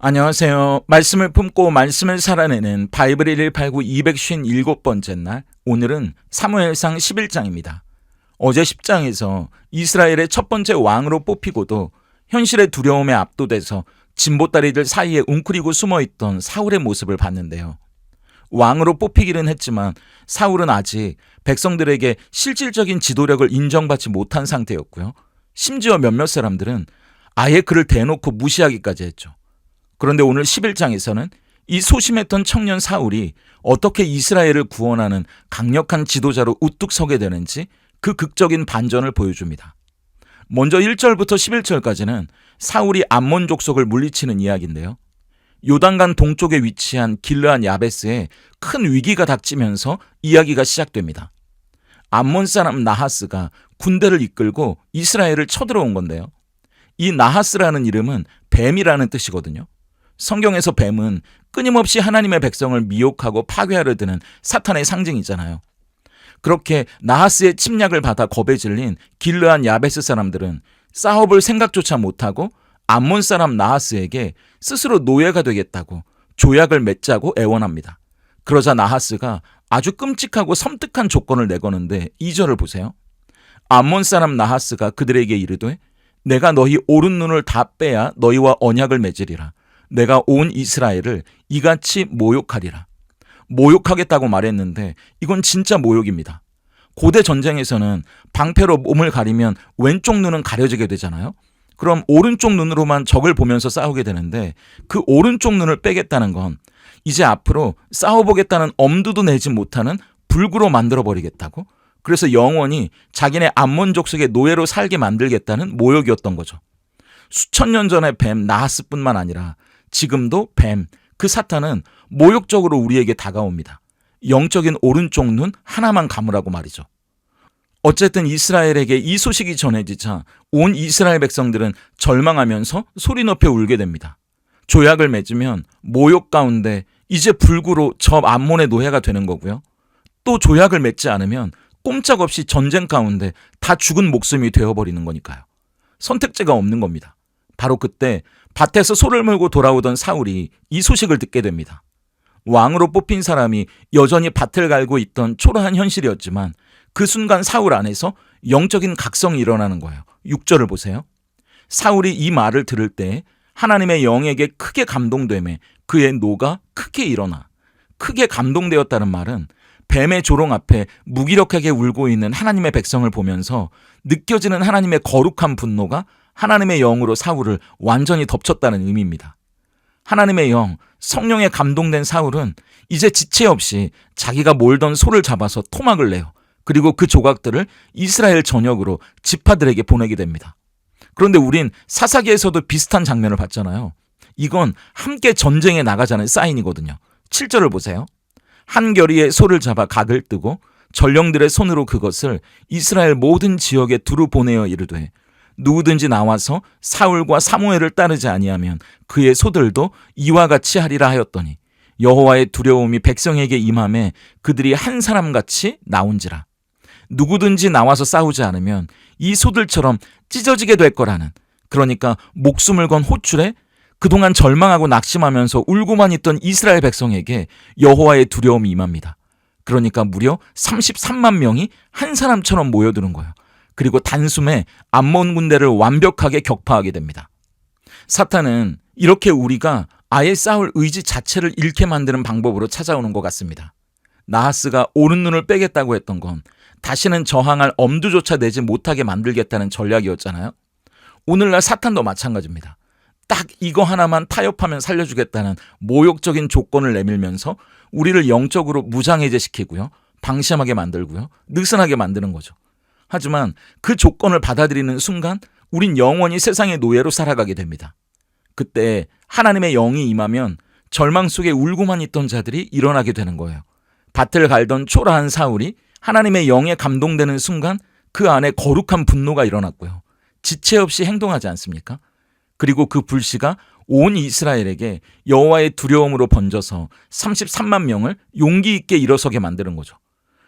안녕하세요. 말씀을 품고 말씀을 살아내는 바이블 1189 257번째 날, 오늘은 사무엘상 11장입니다. 어제 10장에서 이스라엘의 첫 번째 왕으로 뽑히고도 현실의 두려움에 압도돼서 진보다리들 사이에 웅크리고 숨어있던 사울의 모습을 봤는데요. 왕으로 뽑히기는 했지만 사울은 아직 백성들에게 실질적인 지도력을 인정받지 못한 상태였고요. 심지어 몇몇 사람들은 아예 그를 대놓고 무시하기까지 했죠. 그런데 오늘 11장에서는 이 소심했던 청년 사울이 어떻게 이스라엘을 구원하는 강력한 지도자로 우뚝 서게 되는지 그 극적인 반전을 보여줍니다. 먼저 1절부터 11절까지는 사울이 암몬 족속을 물리치는 이야기인데요. 요단강 동쪽에 위치한 길르앗 야베스에 큰 위기가 닥치면서 이야기가 시작됩니다. 암몬 사람 나하스가 군대를 이끌고 이스라엘을 쳐들어온 건데요. 이 나하스라는 이름은 뱀이라는 뜻이거든요. 성경에서 뱀은 끊임없이 하나님의 백성을 미혹하고 파괴하려 드는 사탄의 상징이잖아요. 그렇게 나하스의 침략을 받아 겁에 질린 길르앗 야베스 사람들은 싸워볼 생각조차 못하고 암몬 사람 나하스에게 스스로 노예가 되겠다고 조약을 맺자고 애원합니다. 그러자 나하스가 아주 끔찍하고 섬뜩한 조건을 내거는데 2절을 보세요. 암몬 사람 나하스가 그들에게 이르되 내가 너희 오른 눈을 다 빼야 너희와 언약을 맺으리라. 내가 온 이스라엘을 이같이 모욕하리라. 모욕하겠다고 말했는데 이건 진짜 모욕입니다. 고대 전쟁에서는 방패로 몸을 가리면 왼쪽 눈은 가려지게 되잖아요. 그럼 오른쪽 눈으로만 적을 보면서 싸우게 되는데 그 오른쪽 눈을 빼겠다는 건 이제 앞으로 싸워보겠다는 엄두도 내지 못하는 불구로 만들어버리겠다고? 그래서 영원히 자기네 암몬 족속의 노예로 살게 만들겠다는 모욕이었던 거죠. 수천 년 전의 뱀 나하스뿐만 아니라 지금도 뱀, 그 사탄은 모욕적으로 우리에게 다가옵니다. 영적인 오른쪽 눈 하나만 감으라고 말이죠. 어쨌든 이스라엘에게 이 소식이 전해지자 온 이스라엘 백성들은 절망하면서 소리 높여 울게 됩니다. 조약을 맺으면 모욕 가운데 이제 불구로 저 암몬의 노예가 되는 거고요. 또 조약을 맺지 않으면 꼼짝없이 전쟁 가운데 다 죽은 목숨이 되어버리는 거니까요. 선택지가 없는 겁니다. 바로 그때 밭에서 소를 몰고 돌아오던 사울이 이 소식을 듣게 됩니다. 왕으로 뽑힌 사람이 여전히 밭을 갈고 있던 초라한 현실이었지만 그 순간 사울 안에서 영적인 각성이 일어나는 거예요. 6절을 보세요. 사울이 이 말을 들을 때 하나님의 영에게 크게 감동되매 그의 노가 크게 일어나. 크게 감동되었다는 말은 뱀의 조롱 앞에 무기력하게 울고 있는 하나님의 백성을 보면서 느껴지는 하나님의 거룩한 분노가 하나님의 영으로 사울을 완전히 덮쳤다는 의미입니다. 하나님의 영, 성령에 감동된 사울은 이제 지체 없이 자기가 몰던 소를 잡아서 토막을 내요. 그리고 그 조각들을 이스라엘 전역으로 지파들에게 보내게 됩니다. 그런데 우린 사사기에서도 비슷한 장면을 봤잖아요. 이건 함께 전쟁에 나가자는 사인이거든요. 7절을 보세요. 한 결의의 소를 잡아 각을 뜨고 전령들의 손으로 그것을 이스라엘 모든 지역에 두루 보내어 이르되 누구든지 나와서 사울과 사무엘을 따르지 아니하면 그의 소들도 이와 같이 하리라 하였더니 여호와의 두려움이 백성에게 임함에 그들이 한 사람같이 나온지라. 누구든지 나와서 싸우지 않으면 이 소들처럼 찢어지게 될 거라는, 그러니까 목숨을 건 호출에 그동안 절망하고 낙심하면서 울고만 있던 이스라엘 백성에게 여호와의 두려움이 임합니다. 그러니까 무려 33만 명이 한 사람처럼 모여드는 거예요. 그리고 단숨에 암몬 군대를 완벽하게 격파하게 됩니다. 사탄은 이렇게 우리가 아예 싸울 의지 자체를 잃게 만드는 방법으로 찾아오는 것 같습니다. 나하스가 오른 눈을 빼겠다고 했던 건 다시는 저항할 엄두조차 내지 못하게 만들겠다는 전략이었잖아요. 오늘날 사탄도 마찬가지입니다. 딱 이거 하나만 타협하면 살려주겠다는 모욕적인 조건을 내밀면서 우리를 영적으로 무장해제시키고요. 방심하게 만들고요. 느슨하게 만드는 거죠. 하지만 그 조건을 받아들이는 순간 우린 영원히 세상의 노예로 살아가게 됩니다. 그때 하나님의 영이 임하면 절망 속에 울고만 있던 자들이 일어나게 되는 거예요. 밭을 갈던 초라한 사울이 하나님의 영에 감동되는 순간 그 안에 거룩한 분노가 일어났고요. 지체 없이 행동하지 않습니까? 그리고 그 불씨가 온 이스라엘에게 여호와의 두려움으로 번져서 33만 명을 용기 있게 일어서게 만드는 거죠.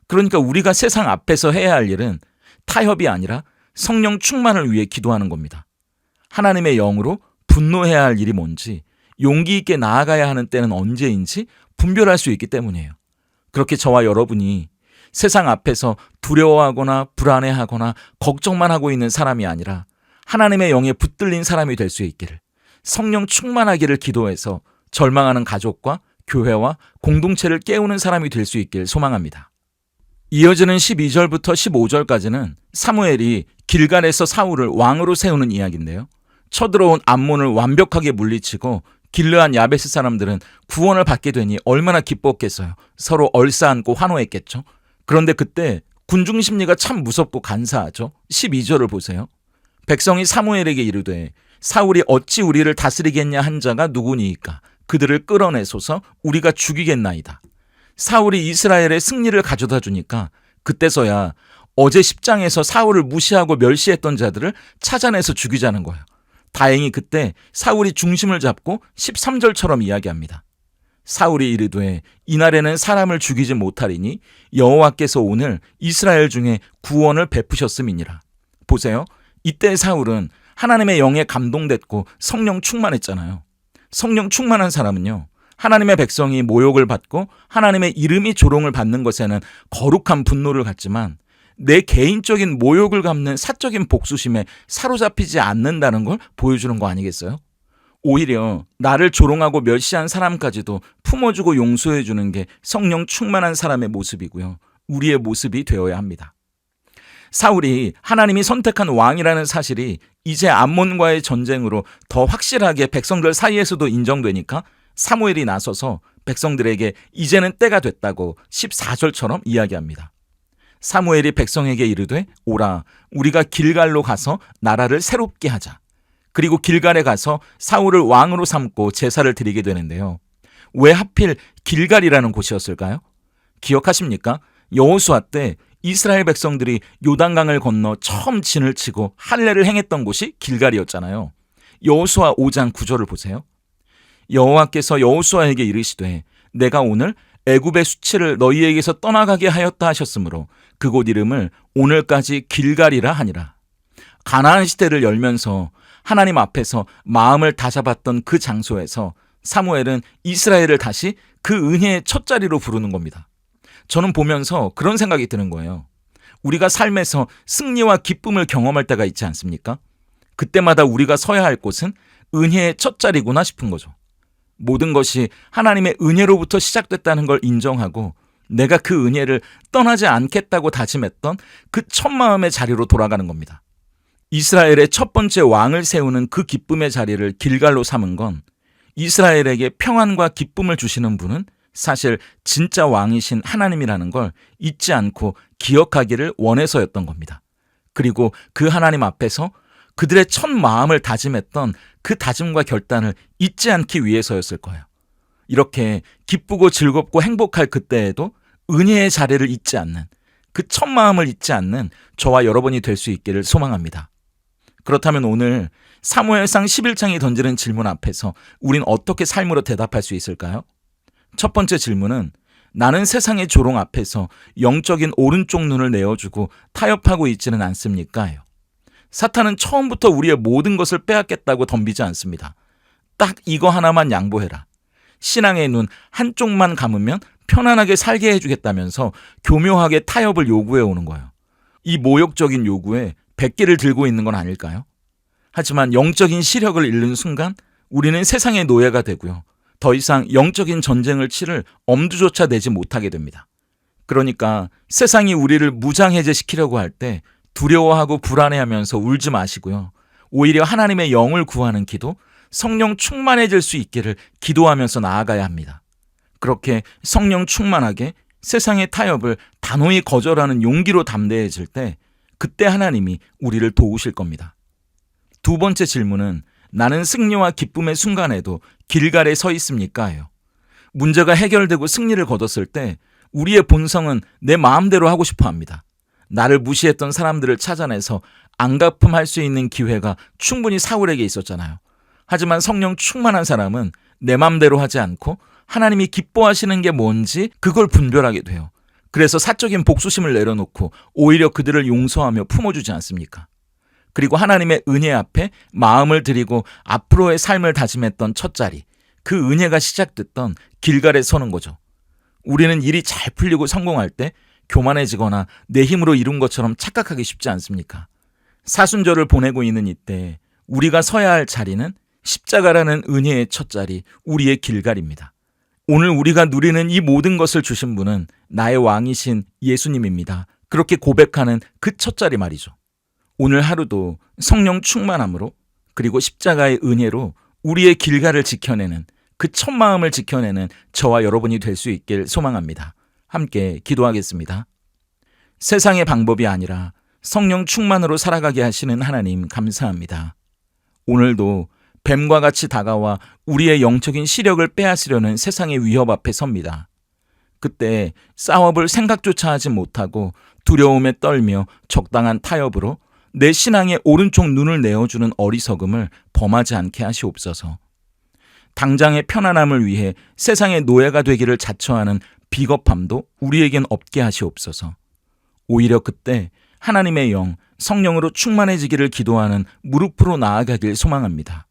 그러니까 우리가 세상 앞에서 해야 할 일은 타협이 아니라 성령 충만을 위해 기도하는 겁니다. 하나님의 영으로 분노해야 할 일이 뭔지 용기 있게 나아가야 하는 때는 언제인지 분별할 수 있기 때문이에요. 그렇게 저와 여러분이 세상 앞에서 두려워하거나 불안해하거나 걱정만 하고 있는 사람이 아니라 하나님의 영에 붙들린 사람이 될 수 있기를, 성령 충만하기를 기도해서 절망하는 가족과 교회와 공동체를 깨우는 사람이 될 수 있길 소망합니다. 이어지는 12절부터 15절까지는 사무엘이 길갈에서 사울을 왕으로 세우는 이야기인데요. 쳐들어온 암몬을 완벽하게 물리치고 길르한 야베스 사람들은 구원을 받게 되니 얼마나 기뻤겠어요. 서로 얼싸안고 환호했겠죠. 그런데 그때 군중 심리가 참 무섭고 간사하죠. 12절을 보세요. 백성이 사무엘에게 이르되 사울이 어찌 우리를 다스리겠냐 한 자가 누구니이까 그들을 끌어내소서 우리가 죽이겠나이다. 사울이 이스라엘의 승리를 가져다 주니까 그때서야 어제 10장에서 사울을 무시하고 멸시했던 자들을 찾아내서 죽이자는 거예요. 다행히 그때 사울이 중심을 잡고 13절처럼 이야기합니다. 사울이 이르되 이날에는 사람을 죽이지 못하리니 여호와께서 오늘 이스라엘 중에 구원을 베푸셨음이니라. 보세요. 이때 사울은 하나님의 영에 감동됐고 성령 충만했잖아요. 성령 충만한 사람은요, 하나님의 백성이 모욕을 받고 하나님의 이름이 조롱을 받는 것에는 거룩한 분노를 갖지만 내 개인적인 모욕을 갚는 사적인 복수심에 사로잡히지 않는다는 걸 보여주는 거 아니겠어요? 오히려 나를 조롱하고 멸시한 사람까지도 품어주고 용서해주는 게 성령 충만한 사람의 모습이고요. 우리의 모습이 되어야 합니다. 사울이 하나님이 선택한 왕이라는 사실이 이제 암몬과의 전쟁으로 더 확실하게 백성들 사이에서도 인정되니까 사무엘이 나서서 백성들에게 이제는 때가 됐다고 14절처럼 이야기합니다. 사무엘이 백성에게 이르되 오라 우리가 길갈로 가서 나라를 새롭게 하자. 그리고 길갈에 가서 사울을 왕으로 삼고 제사를 드리게 되는데요. 왜 하필 길갈이라는 곳이었을까요? 기억하십니까? 여호수아 때 이스라엘 백성들이 요단강을 건너 처음 진을 치고 할례를 행했던 곳이 길갈이었잖아요. 여호수아 5장 9절을 보세요. 여호와께서 여호수아에게 이르시되 내가 오늘 애굽의 수치를 너희에게서 떠나가게 하였다 하셨으므로 그곳 이름을 오늘까지 길갈이라 하니라. 가나안 시대를 열면서 하나님 앞에서 마음을 다잡았던 그 장소에서 사무엘은 이스라엘을 다시 그 은혜의 첫자리로 부르는 겁니다. 저는 보면서 그런 생각이 드는 거예요. 우리가 삶에서 승리와 기쁨을 경험할 때가 있지 않습니까? 그때마다 우리가 서야 할 곳은 은혜의 첫자리구나 싶은 거죠. 모든 것이 하나님의 은혜로부터 시작됐다는 걸 인정하고 내가 그 은혜를 떠나지 않겠다고 다짐했던 그 첫 마음의 자리로 돌아가는 겁니다. 이스라엘의 첫 번째 왕을 세우는 그 기쁨의 자리를 길갈로 삼은 건 이스라엘에게 평안과 기쁨을 주시는 분은 사실 진짜 왕이신 하나님이라는 걸 잊지 않고 기억하기를 원해서였던 겁니다. 그리고 그 하나님 앞에서 그들의 첫 마음을 다짐했던 그 다짐과 결단을 잊지 않기 위해서였을 거예요. 이렇게 기쁘고 즐겁고 행복할 그때에도 은혜의 자리를 잊지 않는, 그 첫 마음을 잊지 않는 저와 여러분이 될 수 있기를 소망합니다. 그렇다면 오늘 사무엘상 11장이 던지는 질문 앞에서 우린 어떻게 삶으로 대답할 수 있을까요? 첫 번째 질문은 나는 세상의 조롱 앞에서 영적인 오른쪽 눈을 내어주고 타협하고 있지는 않습니까? 요. 사탄은 처음부터 우리의 모든 것을 빼앗겠다고 덤비지 않습니다. 딱 이거 하나만 양보해라. 신앙의 눈 한쪽만 감으면 편안하게 살게 해주겠다면서 교묘하게 타협을 요구해 오는 거예요. 이 모욕적인 요구에 100개를 들고 있는 건 아닐까요? 하지만 영적인 시력을 잃는 순간 우리는 세상의 노예가 되고요. 더 이상 영적인 전쟁을 치를 엄두조차 내지 못하게 됩니다. 그러니까 세상이 우리를 무장해제시키려고 할 때 두려워하고 불안해하면서 울지 마시고요. 오히려 하나님의 영을 구하는 기도, 성령 충만해질 수 있기를 기도하면서 나아가야 합니다. 그렇게 성령 충만하게 세상의 타협을 단호히 거절하는 용기로 담대해질 때 그때 하나님이 우리를 도우실 겁니다. 두 번째 질문은 나는 승리와 기쁨의 순간에도 길갈에 서 있습니까? 요. 문제가 해결되고 승리를 거뒀을 때 우리의 본성은 내 마음대로 하고 싶어 합니다. 나를 무시했던 사람들을 찾아내서 안갚음할 수 있는 기회가 충분히 사울에게 있었잖아요. 하지만 성령 충만한 사람은 내 맘대로 하지 않고 하나님이 기뻐하시는 게 뭔지 그걸 분별하게 돼요. 그래서 사적인 복수심을 내려놓고 오히려 그들을 용서하며 품어주지 않습니까? 그리고 하나님의 은혜 앞에 마음을 드리고 앞으로의 삶을 다짐했던 첫자리, 그 은혜가 시작됐던 길갈에 서는 거죠. 우리는 일이 잘 풀리고 성공할 때 교만해지거나 내 힘으로 이룬 것처럼 착각하기 쉽지 않습니까? 사순절을 보내고 있는 이때 우리가 서야 할 자리는 십자가라는 은혜의 첫 자리, 우리의 길갈입니다. 오늘 우리가 누리는 이 모든 것을 주신 분은 나의 왕이신 예수님입니다. 그렇게 고백하는 그 첫 자리 말이죠. 오늘 하루도 성령 충만함으로 그리고 십자가의 은혜로 우리의 길갈을 지켜내는 그 첫 마음을 지켜내는 저와 여러분이 될 수 있길 소망합니다. 함께 기도하겠습니다. 세상의 방법이 아니라 성령 충만으로 살아가게 하시는 하나님 감사합니다. 오늘도 뱀과 같이 다가와 우리의 영적인 시력을 빼앗으려는 세상의 위협 앞에 섭니다. 그때 싸워볼 생각조차 하지 못하고 두려움에 떨며 적당한 타협으로 내 신앙의 오른쪽 눈을 내어주는 어리석음을 범하지 않게 하시옵소서. 당장의 편안함을 위해 세상의 노예가 되기를 자처하는 비겁함도 우리에겐 없게 하시옵소서. 오히려 그때 하나님의 영, 성령으로 충만해지기를 기도하는 무릎으로 나아가길 소망합니다.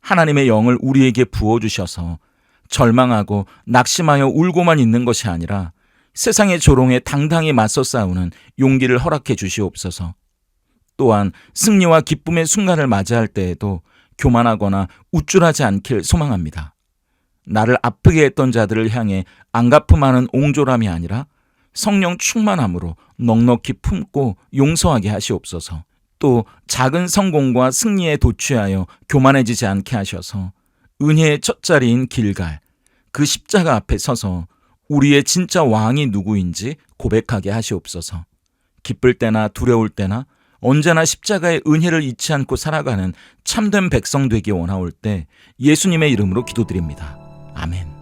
하나님의 영을 우리에게 부어주셔서 절망하고 낙심하여 울고만 있는 것이 아니라 세상의 조롱에 당당히 맞서 싸우는 용기를 허락해 주시옵소서. 또한 승리와 기쁨의 순간을 맞이할 때에도 교만하거나 우쭐하지 않길 소망합니다. 나를 아프게 했던 자들을 향해 안갚음하는 옹졸함이 아니라 성령 충만함으로 넉넉히 품고 용서하게 하시옵소서. 또 작은 성공과 승리에 도취하여 교만해지지 않게 하셔서 은혜의 첫 자리인 길갈, 그 십자가 앞에 서서 우리의 진짜 왕이 누구인지 고백하게 하시옵소서. 기쁠 때나 두려울 때나 언제나 십자가의 은혜를 잊지 않고 살아가는 참된 백성 되기 원하올 때 예수님의 이름으로 기도드립니다. 아멘.